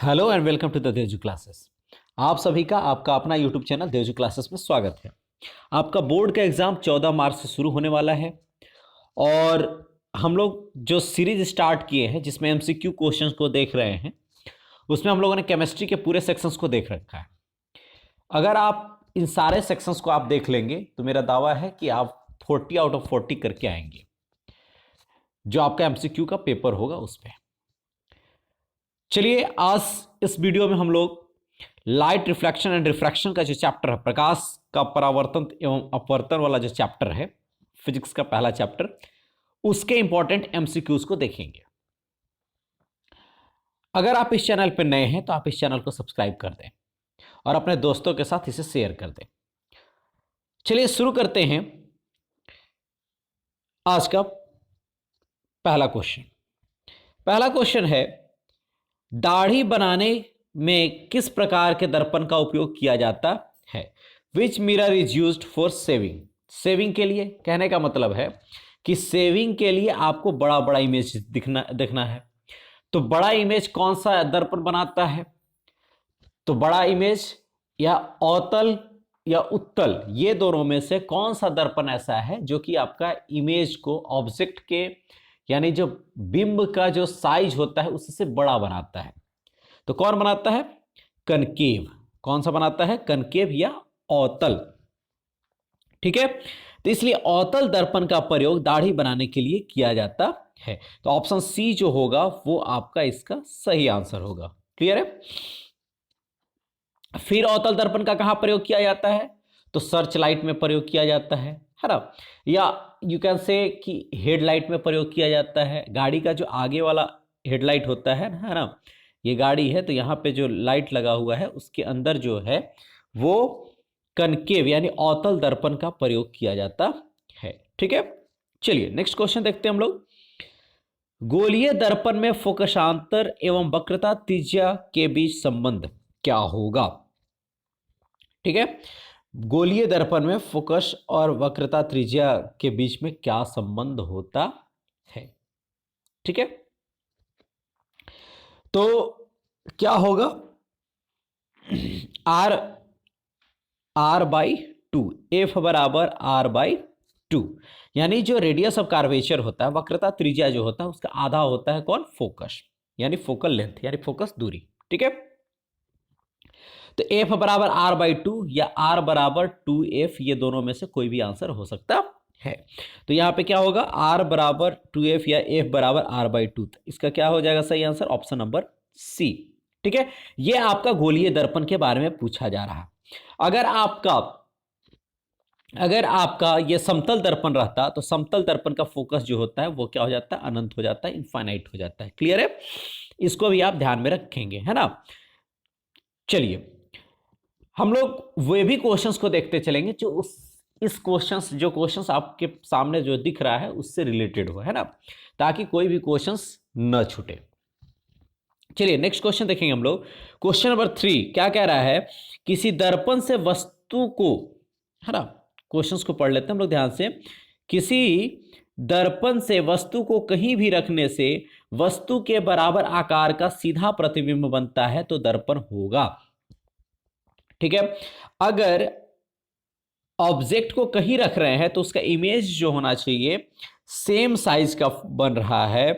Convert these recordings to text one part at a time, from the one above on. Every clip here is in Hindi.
Hello and welcome to the Devju classes. आप सभी का आपका अपना यूट्यूब चैनल देवजू क्लासेस में स्वागत है। आपका बोर्ड का एग्जाम 14 मार्च से शुरू होने वाला है और हम लोग जो सीरीज स्टार्ट किए हैं जिसमें एमसीक्यू क्वेश्चंस को देख रहे हैं उसमें हम लोगों ने केमिस्ट्री के पूरे सेक्शंस को देख रखा है। अगर आप इन सारे सेक्शंस को आप देख लेंगे तो मेरा दावा है कि आप 40 आउट ऑफ 40 करके आएंगे जो आपका एमसीक्यू का पेपर होगा उस पर। चलिए आज इस वीडियो में हम लोग लाइट रिफ्लेक्शन एंड रिफ्रैक्शन का जो चैप्टर है, प्रकाश का परावर्तन एवं अपवर्तन वाला जो चैप्टर है, फिजिक्स का पहला चैप्टर, उसके इंपॉर्टेंट एमसीक्यूज को देखेंगे। अगर आप इस चैनल पर नए हैं तो आप इस चैनल को सब्सक्राइब कर दें और अपने दोस्तों के साथ इसे शेयर कर दें। चलिए शुरू करते हैं आज का पहला क्वेश्चन। पहला क्वेश्चन है, दाढ़ी बनाने में किस प्रकार के दर्पण का उपयोग किया जाता है? विच mirror is used for saving? Saving के लिए कहने का मतलब है कि सेविंग के लिए आपको बड़ा बड़ा इमेज दिखना है। तो बड़ा इमेज कौन सा दर्पण बनाता है? तो बड़ा इमेज या अवतल या उत्तल, ये दोनों में से कौन सा दर्पण ऐसा है जो कि आपका इमेज को ऑब्जेक्ट के यानी जो बिंब का जो साइज होता है उससे बड़ा बनाता है? तो कौन बनाता है? कनकेव। कौन सा बनाता है? कनकेव या अवतल। ठीक है, तो इसलिए अवतल दर्पण का प्रयोग दाढ़ी बनाने के लिए किया जाता है। तो ऑप्शन सी जो होगा वो आपका इसका सही आंसर होगा। क्लियर है? फिर अवतल दर्पण का कहां प्रयोग किया जाता है? तो सर्च लाइट में प्रयोग किया जाता है ना, या यू कैन से कि हेडलाइट में प्रयोग किया जाता है। गाड़ी का जो आगे वाला हेडलाइट होता है ना, ये गाड़ी है तो यहाँ पे जो लाइट लगा हुआ है उसके अंदर जो है वो कनकेव यानी अवतल दर्पण का प्रयोग किया जाता है। ठीक है, चलिए नेक्स्ट क्वेश्चन देखते हैं हम लोग। गोलीय दर्पण में फोकसांतर एवं वक्रता त्रिज्या के बीच संबंध क्या होगा? ठीक है, गोलीय दर्पण में फोकस और वक्रता त्रिज्या के बीच में क्या संबंध होता है? ठीक है, तो क्या होगा? R/2, F बराबर R/2, यानी जो रेडियस ऑफ कर्वेचर होता है, वक्रता त्रिज्या जो होता है उसका आधा होता है कौन? फोकस, यानी फोकल लेंथ यानी फोकस दूरी। ठीक है, तो F बराबर R/2 या R बराबर 2F, ये दोनों में से कोई भी आंसर हो सकता है। तो यहां पे क्या होगा? R बराबर 2F या F बराबर R/2। इसका क्या हो जाएगा सही आंसर? ऑप्शन नंबर सी। ठीक है, ये आपका गोलीय दर्पण के बारे में पूछा जा रहा है। अगर आपका ये समतल दर्पण रहता तो समतल दर्पण का फोकस जो होता है वो क्या हो जाता है? अनंत हो जाता है, इनफाइनाइट हो जाता है। क्लियर है? इसको भी आप ध्यान में रखेंगे, है ना। चलिए हम लोग वे भी क्वेश्चंस को देखते चलेंगे जो इस क्वेश्चंस आपके सामने जो दिख रहा है उससे रिलेटेड हो, है ना, ताकि कोई भी क्वेश्चंस न छूटे। चलिए नेक्स्ट क्वेश्चन देखेंगे हम लोग। क्वेश्चन नंबर 3 क्या कह रहा है? किसी दर्पण से वस्तु को, है ना, क्वेश्चंस को पढ़ लेते हैं हम लोग ध्यान से। किसी दर्पण से वस्तु को कहीं भी रखने से वस्तु के बराबर आकार का सीधा प्रतिबिंब बनता है तो दर्पण होगा। ठीक है, अगर ऑब्जेक्ट को कहीं रख रहे हैं तो उसका इमेज जो होना चाहिए सेम साइज का बन रहा है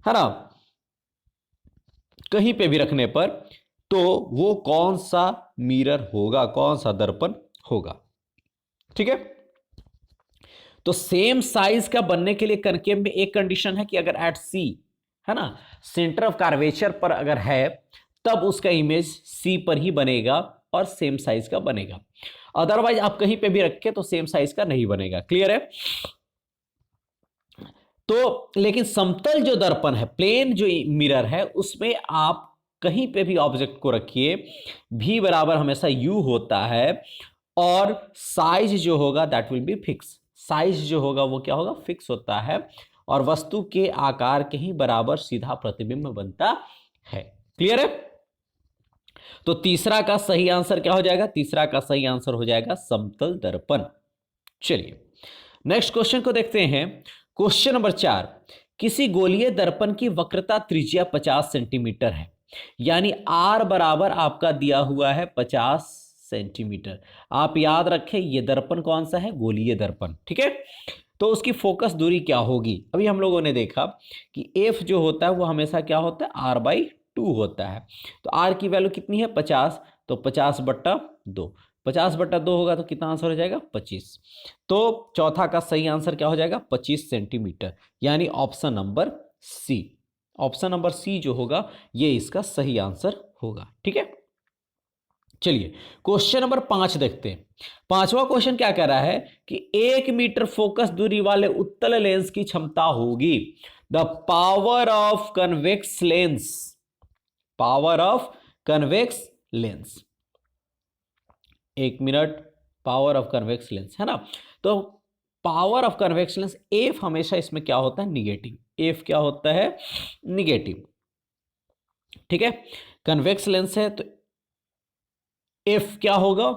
ना, कहीं पे भी रखने पर, तो वो कौन सा मिरर होगा, कौन सा दर्पण होगा? ठीक है, तो सेम साइज का बनने के लिए कनकेव में एक कंडीशन है कि अगर एट सी, है ना, सेंटर ऑफ कर्वेचर पर अगर है तब उसका इमेज सी पर ही बनेगा और सेम साइज का बनेगा। अदरवाइज आप कहीं पे भी रखें तो सेम साइज का नहीं बनेगा। क्लियर है? तो लेकिन समतल जो दर्पण है, प्लेन जो मिरर है, उसमें आप कहीं पे भी ऑब्जेक्ट को रखिए, भी बराबर हमेशा यू होता है और साइज जो होगा that will be fix. Size जो होगा वो क्या होगा? फिक्स होता है और वस्तु के आकार के ही बराबर सीधा प्रतिबिंब बनता है। क्लियर है? तो तीसरा का सही आंसर क्या हो जाएगा? तीसरा का सही आंसर हो जाएगा समतल दर्पण। चलिए नेक्स्ट क्वेश्चन को देखते हैं। क्वेश्चन नंबर 4, किसी गोलीय दर्पण की वक्रता त्रिज्या 50 सेंटीमीटर है। यानी आर बराबर आपका दिया हुआ है 50 सेंटीमीटर। आप याद रखें ये दर्पण कौन सा है, गोलीय दर्पण, ठीक है। तो उसकी फोकस दूरी क्या होगी, अभी हम लोगों ने देखा कि एफ जो होता है वो हमेशा क्या होता है, r/2 होता है। तो r की वैल्यू कितनी है 50, तो 50/2, 50/2 होगा तो कितना आंसर हो जाएगा 25। तो चौथा का सही आंसर क्या हो जाएगा 25 सेंटीमीटर, यानी option number C. Option number C जो होगा ये इसका सही आंसर होगा, ठीक है। चलिए क्वेश्चन नंबर 5 देखते हैं। पांचवा क्वेश्चन क्या कह रहा है कि 1 मीटर फोकस दूरी वाले उत्तल लेंस की क्षमता होगी। The power of convex lens, power of convex lens, 1 minute, power of convex lens है ना। तो power of convex lens F हमेशा इसमें क्या होता है, निगेटिव। एफ क्या होता है, निगेटिव, ठीक है। कन्वेक्स लेंस है तो एफ क्या होगा,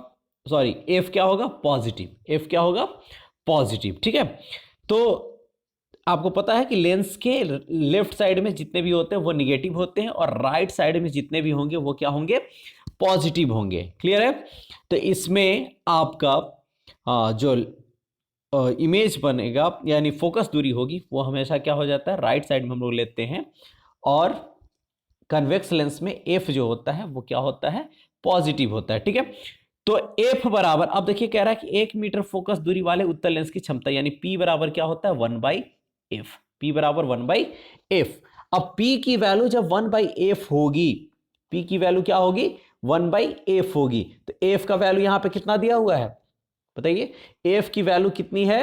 सॉरी एफ क्या होगा, पॉजिटिव। एफ क्या होगा, पॉजिटिव, ठीक है। तो आपको पता है कि लेंस के लेफ्ट साइड में जितने भी होते हैं वो निगेटिव होते हैं और राइट साइड में जितने भी होंगे वो क्या होंगे, पॉजिटिव होंगे। क्लियर है। तो इसमें आपका जो इमेज बनेगा यानी फोकस दूरी होगी वो हमेशा क्या हो जाता है, राइट साइड में हम लोग लेते हैं। और कन्वेक्स लेंस में एफ जो होता है वो क्या होता है, पॉजिटिव होता है, ठीक है। तो एफ बराबर, अब देखिए कह रहा है कि 1 मीटर फोकस दूरी वाले उत्तल लेंस की क्षमता, यानी पी बराबर क्या होता है 1/f। पी बराबर 1/f। अब पी की वैल्यू जब 1/f होगी, पी की वैल्यू क्या होगी 1/f होगी, तो एफ का वैल्यू यहां पे कितना दिया हुआ है बताइए। एफ की वैल्यू कितनी है,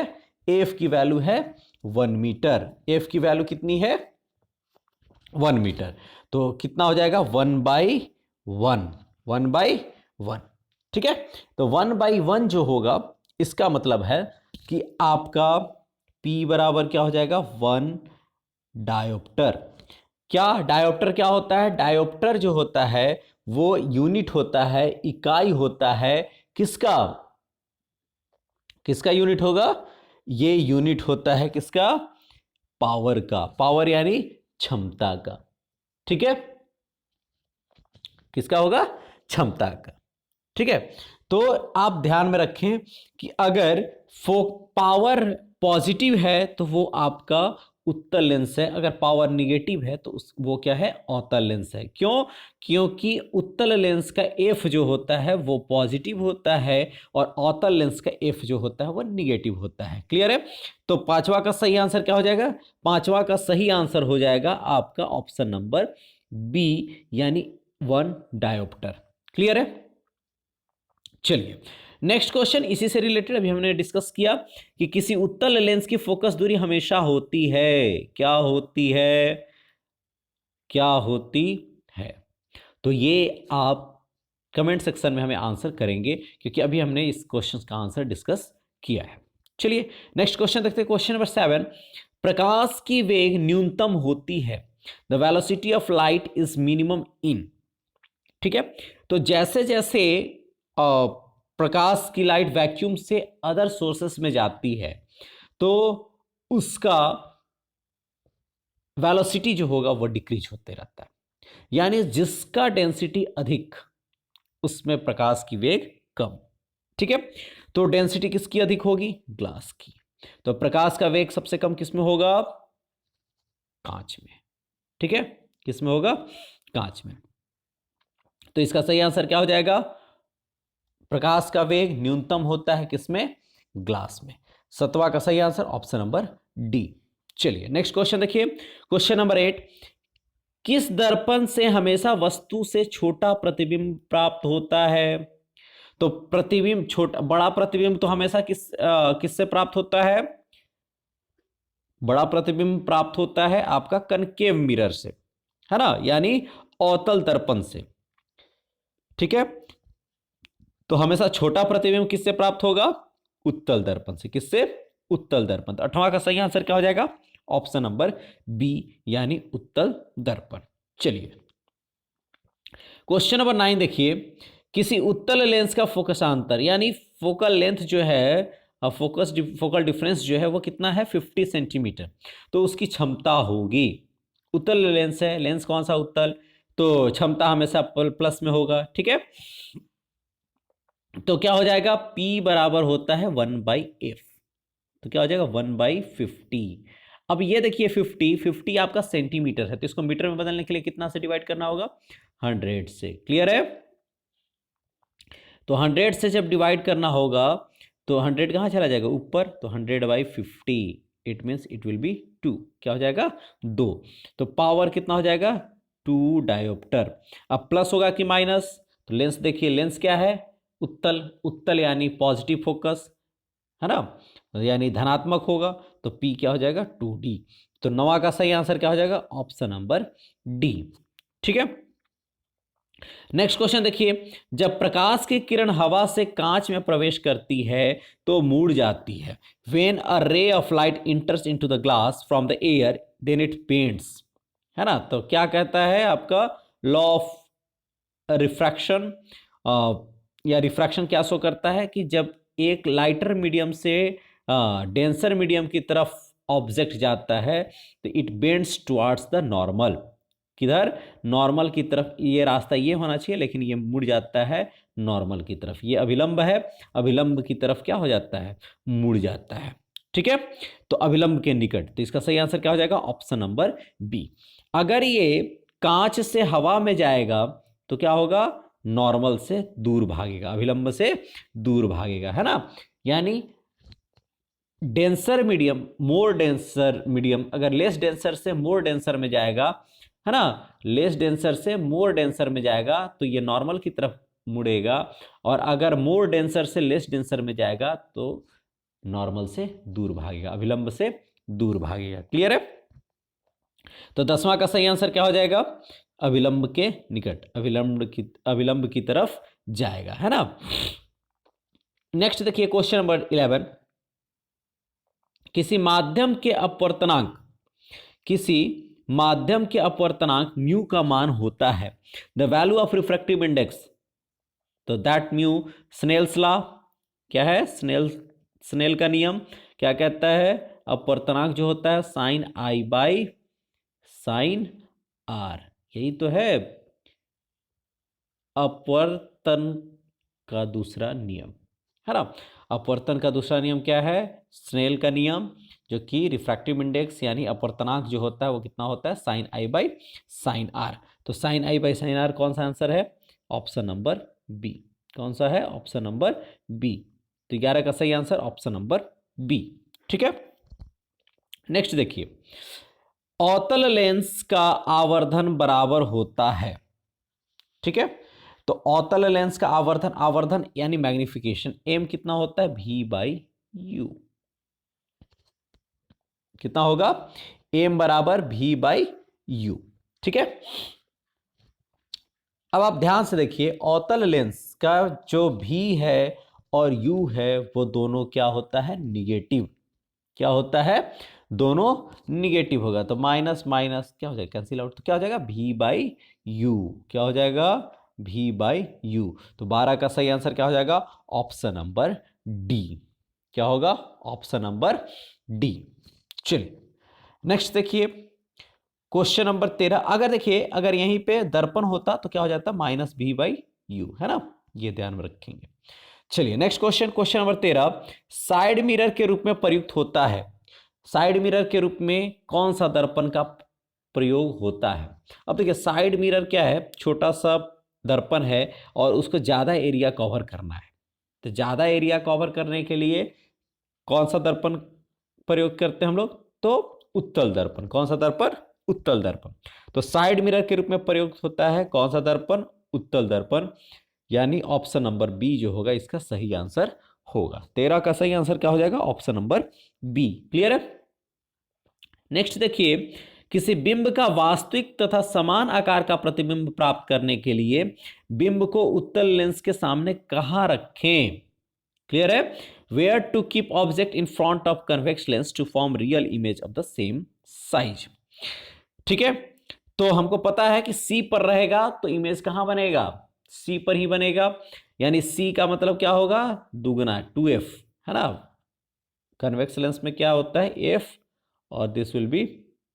एफ की वैल्यू है 1 मीटर। एफ की वैल्यू कितनी है 1 मीटर। तो कितना हो जाएगा 1/1, 1/1, ठीक है। तो 1/1 जो होगा इसका मतलब है कि आपका P बराबर क्या हो जाएगा 1 डायोप्टर। क्या डायोप्टर क्या होता है, डायोप्टर जो होता है वो यूनिट होता है, इकाई होता है किसका, किसका यूनिट होगा, ये यूनिट होता है किसका, पावर का। पावर यानी क्षमता का, ठीक है। किसका होगा, क्षमता का, ठीक है। तो आप ध्यान में रखें कि अगर पावर पॉजिटिव है तो वो आपका उत्तल लेंस है, अगर पावर निगेटिव है तो वो क्या है, अवतल लेंस है। क्यों, क्योंकि उत्तल लेंस का एफ जो होता है वो पॉजिटिव होता है और अवतल लेंस का एफ जो होता है वो निगेटिव होता है। क्लियर है। तो पांचवा का सही आंसर क्या हो जाएगा, पांचवा का सही आंसर हो जाएगा आपका ऑप्शन नंबर बी, यानी 1 डायोप्टर। क्लियर है। चलिए नेक्स्ट क्वेश्चन इसी से रिलेटेड, अभी हमने डिस्कस किया कि किसी उत्तल लेंस की फोकस दूरी हमेशा होती है, क्या होती है, क्या होती है। तो ये आप कमेंट सेक्शन में हमें आंसर करेंगे क्योंकि अभी हमने इस क्वेश्चन का आंसर डिस्कस किया है। चलिए नेक्स्ट क्वेश्चन देखते हैं। क्वेश्चन नंबर 7, प्रकाश की वेग न्यूनतम होती है, the velocity of light is minimum in, ठीक है। तो जैसे जैसे प्रकाश की लाइट वैक्यूम से अदर सोर्सेस में जाती है तो उसका वेलोसिटी जो होगा वो डिक्रीज होते रहता है, यानी जिसका डेंसिटी अधिक उसमें प्रकाश की वेग कम, ठीक है। तो डेंसिटी किसकी अधिक होगी, ग्लास की। तो प्रकाश का वेग सबसे कम किसमें होगा, कांच में, ठीक है। किसमें होगा, कांच में। तो इसका सही आंसर क्या हो जाएगा, प्रकाश का वेग न्यूनतम होता है किसमें, ग्लास में। सतवा का सही आंसर ऑप्शन नंबर डी। चलिए नेक्स्ट क्वेश्चन देखिए। क्वेश्चन नंबर 8, किस दर्पण से हमेशा वस्तु से छोटा प्रतिबिंब प्राप्त होता है। तो प्रतिबिंब छोटा, बड़ा प्रतिबिंब तो हमेशा किससे प्राप्त होता है, बड़ा प्रतिबिंब प्राप्त होता है आपका कनकेव मिरर से, है ना, यानी अवतल दर्पण से, ठीक है। तो हमेशा छोटा प्रतिबिंब किससे प्राप्त होगा, उत्तल दर्पण से। किससे, उत्तल दर्पण। तो 8वां का सही आंसर क्या हो जाएगा, ऑप्शन नंबर बी, यानी उत्तल दर्पण। चलिए क्वेश्चन नंबर 9 देखिए। किसी उत्तल लेंस का फोकसांतर यानी फोकल लेंथ जो है, फोकल डिफरेंस जो है वो कितना है 50 सेंटीमीटर। तो उसकी क्षमता होगी, उत्तल लेंस है, लेंस कौन सा, उत्तल, तो क्षमता हमेशा प्लस में होगा, ठीक है। तो क्या हो जाएगा, P बराबर होता है 1/f, तो क्या हो जाएगा 1/50। अब ये देखिए 50 आपका सेंटीमीटर है, तो इसको मीटर में बदलने के लिए कितना से डिवाइड करना होगा, 100 से। क्लियर है। तो 100 से जब डिवाइड करना होगा तो 100 कहाँ चला जाएगा ऊपर, तो 100/50, it means it will be 2, क्या हो जाएगा 2। तो पावर कितना हो जाएगा 2 डायोप्टर। अब प्लस होगा कि माइनस, तो लेंस देखिए, लेंस क्या है, उत्तल, उत्तल यानी पॉजिटिव फोकस है ना, यानी धनात्मक होगा, तो P क्या हो जाएगा 2D। तो 9 का सही आंसर क्या हो जाएगा, ऑप्शन नंबर डी। ठीक है। नेक्स्ट क्वेश्चन देखिए, जब प्रकाश की किरण हवा से कांच में प्रवेश करती है तो मुड़ जाती है। When a ray of light enters into the glass from the air then it bends, है ना। तो क्या कहता है आपका लॉ ऑफ रिफ्रैक्शन, या रिफ्रैक्शन क्या शो करता है कि जब एक लाइटर मीडियम से डेंसर मीडियम की तरफ ऑब्जेक्ट जाता है तो it bends towards the normal. किधर, नॉर्मल की तरफ। ये रास्ता ये होना चाहिए लेकिन ये मुड़ जाता है नॉर्मल की तरफ। ये अभिलंब है, अभिलंब की तरफ क्या हो जाता है, मुड़ जाता है। ठीक है। तो अभिलंब के निकट, तो इसका सही आंसर क्या हो जाएगा, ऑप्शन नंबर बी। अगर ये कांच से हवा में जाएगा तो क्या होगा, नॉर्मल से दूर भागेगा, अभिलंब से दूर भागेगा, है ना। यानी डेंसर मीडियम, मोर डेंसर मीडियम अगर लेस डेंसर से मोर डेंसर में जाएगा, है ना, लेस डेंसर से मोर डेंसर में जाएगा तो ये नॉर्मल की तरफ मुड़ेगा, और अगर मोर डेंसर से लेस डेंसर में जाएगा तो नॉर्मल से दूर भागेगा, अभिलंब से दूर भागेगा। क्लियर है। तो 10वां का सही आंसर क्या हो जाएगा, अभिलंब के निकट, अभिलंब की तरफ जाएगा, है ना। नेक्स्ट देखिए क्वेश्चन नंबर 11, किसी माध्यम के अपवर्तनांक म्यू का मान होता है the value of refractive index, तो दैट म्यू स्नेल्स लॉ क्या है, स्नेल का नियम क्या कहता है, अपवर्तनांक जो होता है sine i by sine r, यही तो है अपवर्तन का दूसरा नियम, है ना। अपवर्तन का दूसरा नियम क्या है, स्नेल का नियम, जो कि रिफ्रैक्टिव इंडेक्स यानी अपवर्तनांक जो होता है वो कितना होता है, sine i by sine r. तो sine i by sine r कौन सा आंसर है, ऑप्शन नंबर बी। कौन सा है, ऑप्शन नंबर बी। तो 11 का सही आंसर ऑप्शन नंबर बी। ठीक है। नेक्स्ट देखिए, अवतल लेंस का आवर्धन बराबर होता है। ठीक है। तो अवतल लेंस का आवर्धन यानी मैग्निफिकेशन, एम कितना होता है, V/U। कितना होगा, एम बराबर V/U। ठीक है। अब आप ध्यान से देखिए, अवतल लेंस का जो V है और U है वो दोनों क्या होता है, निगेटिव। क्या होता है, दोनों निगेटिव होगा, तो माइनस माइनस क्या हो जाएगा, कैंसिल आउट, तो क्या हो जाएगा V/U। क्या हो जाएगा, V/U। तो 12 का सही आंसर क्या हो जाएगा, ऑप्शन नंबर डी। क्या होगा, ऑप्शन नंबर डी। चलिए नेक्स्ट देखिए, क्वेश्चन नंबर 13, अगर देखिए अगर यहीं पे दर्पण होता तो क्या हो जाता, -V/U, है ना, ये ध्यान में रखेंगे। चलिए next question, question number 13, side mirror के रूप में प्रयुक्त होता है। साइड मिरर के रूप में कौन सा दर्पण का प्रयोग होता है। अब देखिए साइड मिरर क्या है, छोटा सा दर्पण है और उसको ज्यादा एरिया कवर करना है, तो ज्यादा एरिया कवर करने के लिए कौन सा दर्पण प्रयोग करते हैं हम लोग, तो उत्तल दर्पण। कौन सा दर्पण, उत्तल दर्पण। तो साइड मिरर के रूप में प्रयुक्त होता है कौन सा दर्पण, उत्तल दर्पण, यानी ऑप्शन नंबर बी जो होगा इसका सही आंसर होगा। 13 का सही आंसर क्या हो जाएगा, ऑप्शन नंबर बी। क्लियर है। नेक्स्ट देखिए, किसी बिंब का वास्तविक तथा समान आकार का प्रतिबिंब प्राप्त करने के लिए बिंब को उत्तल लेंस के सामने कहां रखें। क्लियर है। Where to keep object in front of convex lens to form real image of the same size. ठीक है। तो हमको पता है कि सी पर रहेगा तो इमेज कहां बनेगा, सी पर ही बनेगा, यानी सी का मतलब क्या होगा, दुगना 2f, है ना। कन्वेक्स लेंस में क्या होता है, f, और दिस विल बी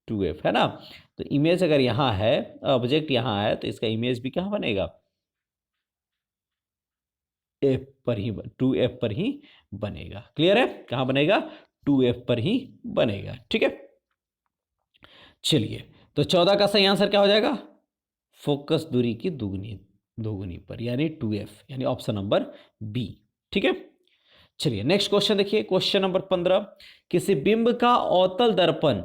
2f, है ना। तो इमेज अगर यहाँ है, ऑब्जेक्ट यहाँ है, तो इसका इमेज भी क्या बनेगा, एफ पर ही, 2f पर ही बनेगा। क्लियर है, कहाँ बनेगा, 2f पर ही बनेगा। ठीक है, चलिए, तो 14 का सही आंसर क्या हो जाएगा, फोकस दूरी की दुगनी, दोगुनी पर, यानी 2f, यानी ऑप्शन नंबर बी। ठीक है, चलिए नेक्स्ट क्वेश्चन देखिए, क्वेश्चन नंबर 15। किसी बिंब का अवतल दर्पण,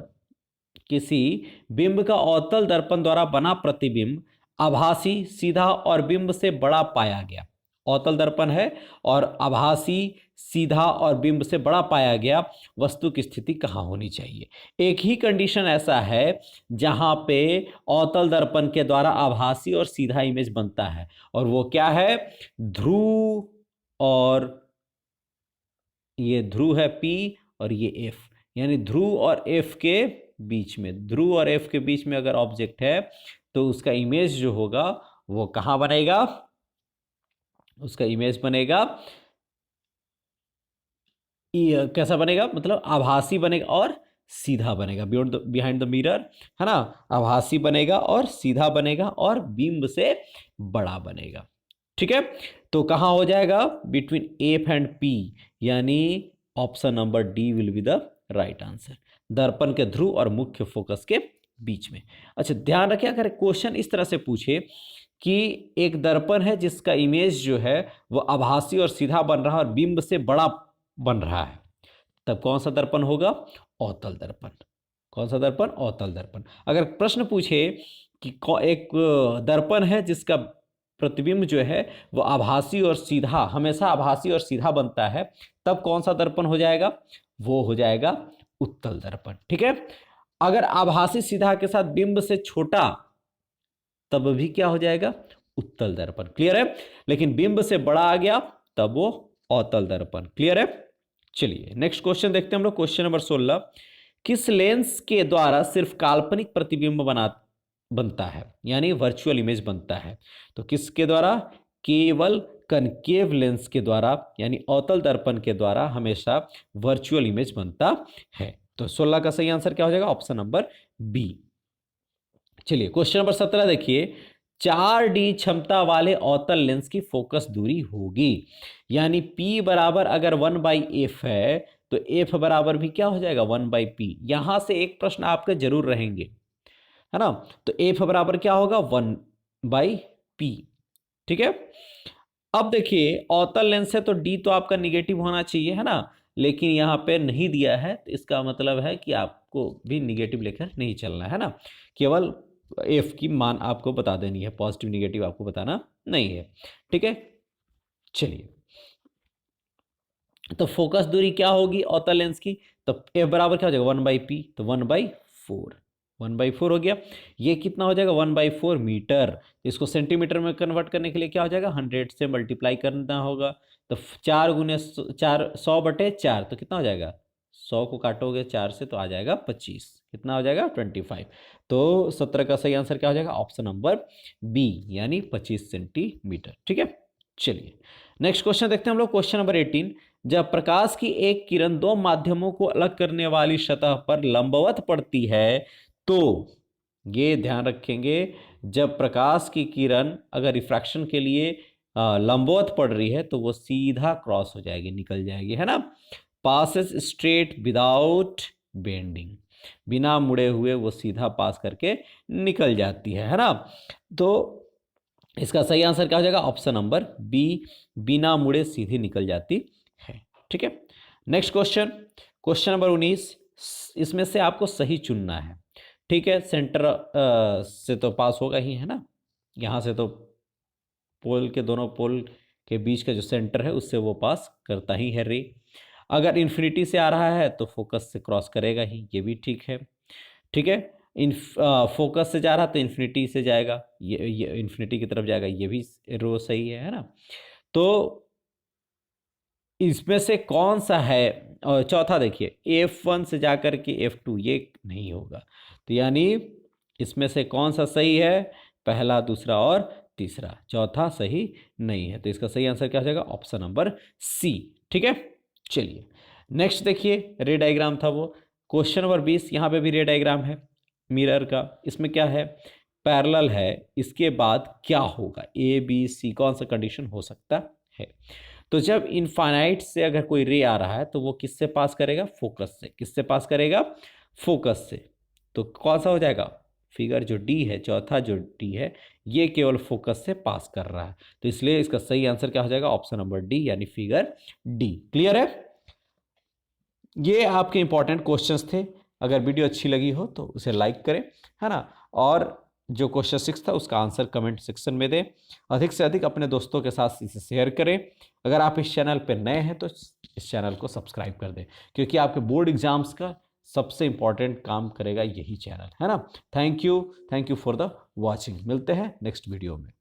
किसी बिंब का अवतल दर्पण द्वारा बना प्रतिबिंब आभासी, सीधा और बिंब से बड़ा पाया गया। अवतल दर्पण है और आभासी, सीधा और बिंब से बड़ा पाया गया, वस्तु की स्थिति कहाँ होनी चाहिए। एक ही कंडीशन ऐसा है जहां पे अवतल दर्पण के द्वारा आभासी और सीधा इमेज बनता है, और वो क्या है, ध्रुव, और ये ध्रुव है P और ये F, यानी ध्रुव और F के बीच में, ध्रुव और F के बीच में अगर ऑब्जेक्ट है तो उसका इमेज जो होगा वो कहाँ बनेगा, उसका इमेज बनेगा, कैसा बनेगा, मतलब आभासी बनेगा और सीधा बनेगा, बिहाइंड द मिरर, है ना। आभासी बनेगा और सीधा बनेगा और बिंब से बड़ा बनेगा। ठीक है, तो कहां हो जाएगा, बिटवीन एफ एंड पी, यानी option number D will be the right answer, दर्पण के ध्रुव और मुख्य फोकस के बीच में। अच्छा, ध्यान रखिए, अगर क्वेश्चन इस तरह से पूछे कि एक दर्पण है जिसका इमेज जो है वो आभासी और सीधा बन रहा है और बिंब से बड़ा बन रहा है, तब कौन सा दर्पण होगा, अवतल दर्पण। कौन सा दर्पण, अवतल दर्पण। अगर प्रश्न पूछे कि एक दर्पण है जिसका प्रतिबिंब जो है वो आभासी और सीधा, हमेशा आभासी और सीधा बनता है, तब कौन सा दर्पण हो जाएगा, वो हो जाएगा उत्तल दर्पण। ठीक है, अगर आभासी सीधा के साथ बिंब से छोटा, तब भी क्या हो जाएगा, उत्तल दर्पण। क्लियर है, लेकिन बिंब से बड़ा आ गया तब वो अवतल दर्पण। क्लियर है, चलिए नेक्स्ट क्वेश्चन देखते हैं हम लोग, क्वेश्चन नंबर 16। किस लेंस के द्वारा सिर्फ काल्पनिक प्रतिबिंब बनता है, यानी वर्चुअल इमेज बनता है, तो किसके द्वारा, केवल कनकेव लेंस के द्वारा, यानी अवतल दर्पण के द्वारा हमेशा वर्चुअल इमेज बनता है। तो 16 का सही आंसर क्या हो जाएगा, ऑप्शन नंबर बी। चलिए क्वेश्चन नंबर 17 देखिए, 4D क्षमता वाले अवतल लेंस की फोकस दूरी होगी, यानी P बराबर अगर 1/f है तो f बराबर भी क्या हो जाएगा, 1/p। यहां से एक प्रश्न आपके जरूर रहेंगे, है ना, तो f बराबर क्या होगा, 1/p। ठीक है, अब देखिए अवतल लेंस है तो d तो आपका निगेटिव होना चाहिए, है ना, लेकिन यहाँ पे नहीं दिया है, तो इसका मतलब है कि आपको भी निगेटिव लेकर नहीं चलना है ना, केवल एफ की मान आपको बता देनी है, पॉजिटिव निगेटिव आपको बताना नहीं है। ठीक है, चलिए, तो फोकस दूरी क्या होगी अवतल लेंस की, तो एफ बराबर क्या हो जाएगा, 1/p, तो 1/4, 1/4 हो गया। ये कितना हो जाएगा, 1/4 मीटर। इसको सेंटीमीटर में कन्वर्ट करने के लिए क्या हो जाएगा, 100 से मल्टीप्लाई करना होगा, तो 4 गुने 4, 100/4, तो कितना हो जाएगा, 100 को काटोगे 4 से तो आ जाएगा 25, कितना हो जाएगा, 25। तो 17 का सही आंसर क्या हो जाएगा, ऑप्शन नंबर बी, यानी 25 सेंटीमीटर। ठीक है, चलिए नेक्स्ट क्वेश्चन देखते हैं हम लोग, क्वेश्चन नंबर 18। जब प्रकाश की एक किरण दो माध्यमों को अलग करने वाली सतह पर लंबवत पड़ती है, तो ये ध्यान रखेंगे, जब प्रकाश की किरण अगर रिफ्रैक्शन के लिए लंबवत पड़ रही है तो वो सीधा क्रॉस हो जाएगी, निकल जाएगी, है ना, पासेस स्ट्रेट विदाउट बेंडिंग, बिना मुड़े हुए वो सीधा पास करके निकल जाती है ना। तो इसका सही आंसर क्या हो जाएगा, ऑप्शन नंबर बी, बिना मुड़े सीधी निकल जाती है। ठीक है, नेक्स्ट क्वेश्चन, क्वेश्चन नंबर 19। इसमें से आपको सही चुनना है। ठीक है, सेंटर से तो पास होगा ही, है ना, यहाँ से तो पोल के, दोनों पोल के बीच का जो सेंटर है उससे वो पास करता ही है रे। अगर इन्फिनिटी से आ रहा है तो फोकस से क्रॉस करेगा ही, ये भी ठीक है। ठीक है, इन फोकस से जा रहा तो इन्फिनिटी से जाएगा, ये इन्फिनिटी की तरफ जाएगा, ये भी रो सही है ना। तो इसमें से कौन सा है, और चौथा देखिए F1 से जाकर के F2, ये नहीं होगा, तो यानी इसमें से कौन सा सही है, पहला, दूसरा और तीसरा, चौथा सही नहीं है, तो इसका सही आंसर क्या हो जाएगा, ऑप्शन नंबर सी। ठीक है, चलिए नेक्स्ट देखिए, रे डायग्राम था वो, क्वेश्चन नंबर 20, यहाँ पे भी रे डायग्राम है। मिरर का, इसमें क्या है, पैरेलल है, इसके बाद क्या होगा, ए बी सी, कौन सा कंडीशन हो सकता है। तो जब इनफाइनाइट से अगर कोई रे आ रहा है तो वो किससे पास करेगा, फोकस से। किससे पास करेगा, फोकस से। तो कौन सा हो जाएगा, फिगर जो डी है, चौथा जो डी है, ये केवल फोकस से पास कर रहा है। तो इसलिए इसका सही आंसर क्या हो जाएगा, ऑप्शन नंबर डी, यानी फिगर डी। क्लियर है। ये आपके इंपॉर्टेंट क्वेश्चंस थे। अगर वीडियो अच्छी लगी हो तो उसे लाइक करें, है ना। और जो क्वेश्चन 6 था उसका आंसर कमेंट सेक्शन में दें। अधिक से अधिक अपने दोस्तों के साथ इसे शेयर करें। अगर आप इस चैनल पर नए हैं तो इस चैनल को सब्सक्राइब कर दें, क्योंकि आपके बोर्ड एग्जाम्स का सबसे इंपॉर्टेंट काम करेगा यही चैनल, है ना। Thank you for the watching. मिलते हैं नेक्स्ट वीडियो में।